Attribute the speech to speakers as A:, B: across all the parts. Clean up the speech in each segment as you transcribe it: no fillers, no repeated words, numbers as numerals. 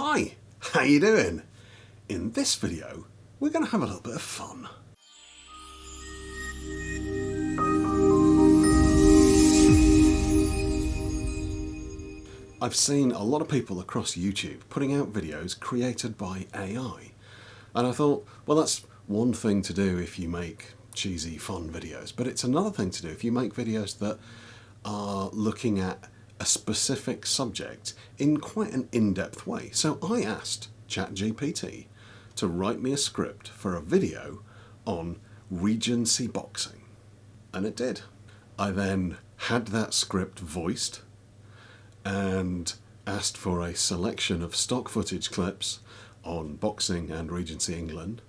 A: Hi, how you doing? In this video, we're going to have a little bit of fun. I've seen a lot of people across YouTube putting out videos created by AI. And I thought, well, that's one thing to do if you make cheesy, fun videos. But it's another thing to do if you make videos that are looking at a specific subject in quite an in-depth way. So I asked ChatGPT to write me a script for a video on Regency Boxing. And it did. I then had that script voiced and asked for a selection of stock footage clips on boxing and Regency England.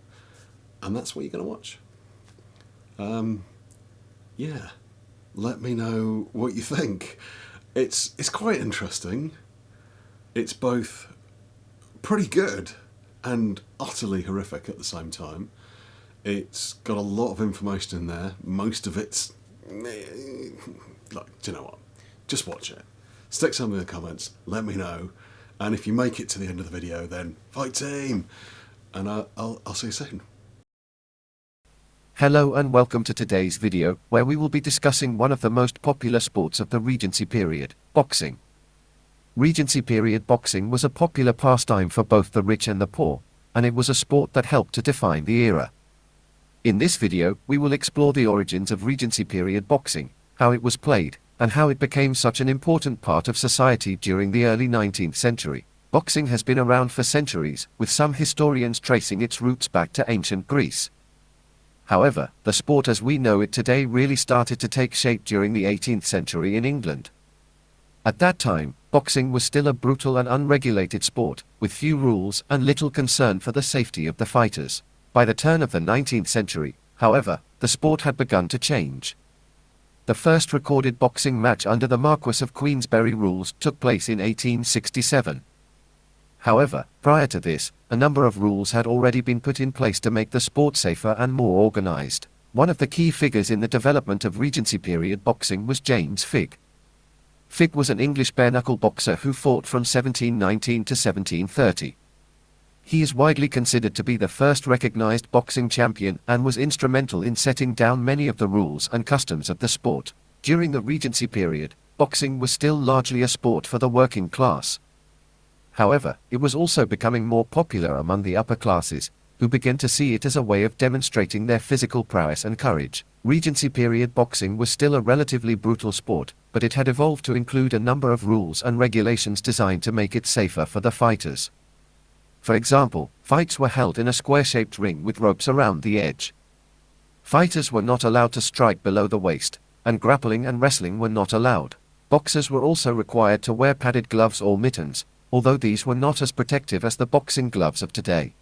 A: And that's what you're going to watch. Yeah, let me know what you think. It's quite interesting. It's both pretty good and utterly horrific at the same time. It's got a lot of information in there. Most of it's... Look, do you know what? Just watch it. Stick something in the comments, let me know. And if you make it to the end of the video, then fight team! And I'll see you soon.
B: Hello and welcome to today's video, where we will be discussing one of the most popular sports of the Regency period, boxing. Regency period boxing was a popular pastime for both the rich and the poor, and it was a sport that helped to define the era. In this video, we will explore the origins of Regency period boxing, how it was played, and how it became such an important part of society during the early 19th century. Boxing has been around for centuries, with some historians tracing its roots back to ancient Greece. However, the sport as we know it today really started to take shape during the 18th century in England. At that time, boxing was still a brutal and unregulated sport, with few rules and little concern for the safety of the fighters. By the turn of the 19th century, however, the sport had begun to change. The first recorded boxing match under the Marquess of Queensberry rules took place in 1867. However, prior to this, a number of rules had already been put in place to make the sport safer and more organized. One of the key figures in the development of Regency period boxing was James Figg. Figg was an English bare-knuckle boxer who fought from 1719 to 1730. He is widely considered to be the first recognized boxing champion and was instrumental in setting down many of the rules and customs of the sport. During the Regency period, boxing was still largely a sport for the working class. However, it was also becoming more popular among the upper classes, who began to see it as a way of demonstrating their physical prowess and courage. Regency period boxing was still a relatively brutal sport, but it had evolved to include a number of rules and regulations designed to make it safer for the fighters. For example, fights were held in a square-shaped ring with ropes around the edge. Fighters were not allowed to strike below the waist, and grappling and wrestling were not allowed. Boxers were also required to wear padded gloves or mittens, although these were not as protective as the boxing gloves of today.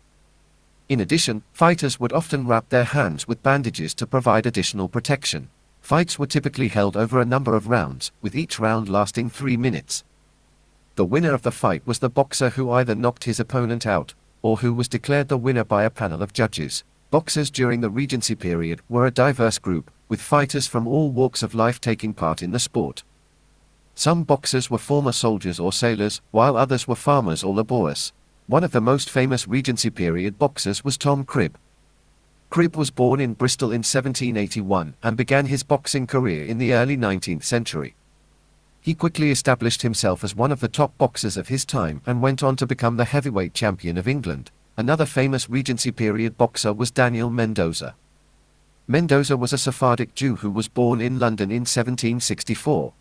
B: In addition, fighters would often wrap their hands with bandages to provide additional protection. Fights were typically held over a number of rounds, with each round lasting 3 minutes. The winner of the fight was the boxer who either knocked his opponent out, or who was declared the winner by a panel of judges. Boxers during the Regency period were a diverse group, with fighters from all walks of life taking part in the sport. Some boxers were former soldiers or sailors, while others were farmers or labourers. One of the most famous Regency period boxers was Tom Cribb. Cribb was born in Bristol in 1781 and began his boxing career in the early 19th century. He quickly established himself as one of the top boxers of his time and went on to become the heavyweight champion of England. Another famous Regency period boxer was Daniel Mendoza. Mendoza was a Sephardic Jew who was born in London in 1764.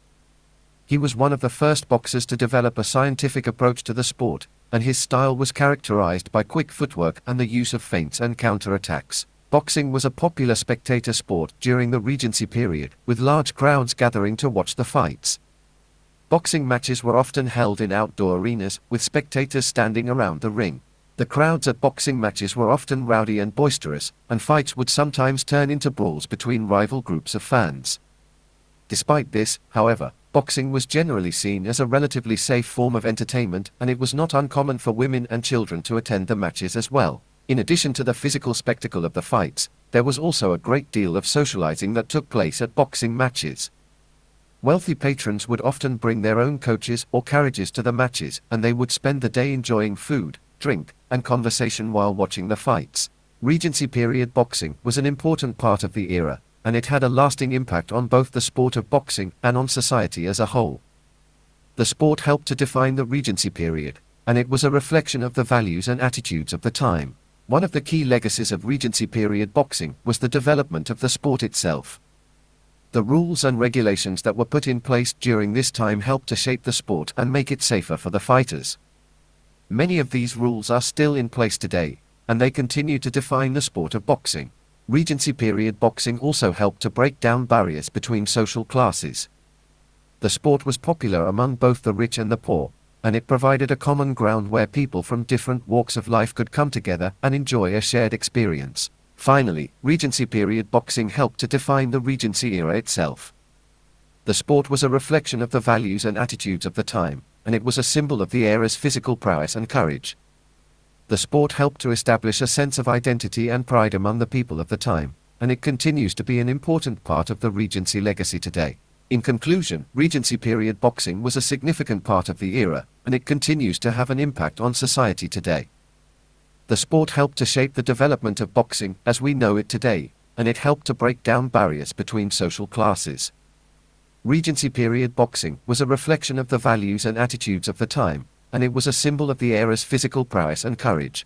B: He was one of the first boxers to develop a scientific approach to the sport, and his style was characterized by quick footwork and the use of feints and counterattacks. Boxing was a popular spectator sport during the Regency period, with large crowds gathering to watch the fights. Boxing matches were often held in outdoor arenas, with spectators standing around the ring. The crowds at boxing matches were often rowdy and boisterous, and fights would sometimes turn into brawls between rival groups of fans. Despite this, however, boxing was generally seen as a relatively safe form of entertainment, and it was not uncommon for women and children to attend the matches as well. In addition to the physical spectacle of the fights, there was also a great deal of socializing that took place at boxing matches. Wealthy patrons would often bring their own coaches or carriages to the matches, and they would spend the day enjoying food, drink, and conversation while watching the fights. Regency period boxing was an important part of the era, and it had a lasting impact on both the sport of boxing and on society as a whole. The sport helped to define the Regency period, and it was a reflection of the values and attitudes of the time. One of the key legacies of Regency period boxing was the development of the sport itself. The rules and regulations that were put in place during this time helped to shape the sport and make it safer for the fighters. Many of these rules are still in place today, and they continue to define the sport of boxing. Regency period boxing also helped to break down barriers between social classes. The sport was popular among both the rich and the poor, and it provided a common ground where people from different walks of life could come together and enjoy a shared experience. Finally, Regency period boxing helped to define the Regency era itself. The sport was a reflection of the values and attitudes of the time, and it was a symbol of the era's physical prowess and courage. The sport helped to establish a sense of identity and pride among the people of the time, and it continues to be an important part of the Regency legacy today. In conclusion, Regency period boxing was a significant part of the era, and it continues to have an impact on society today. The sport helped to shape the development of boxing as we know it today, and it helped to break down barriers between social classes. Regency period boxing was a reflection of the values and attitudes of the time, and it was a symbol of the era's physical prowess and courage.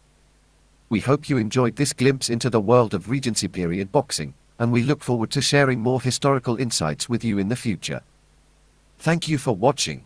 B: We hope you enjoyed this glimpse into the world of Regency period boxing, and we look forward to sharing more historical insights with you in the future. Thank you for watching.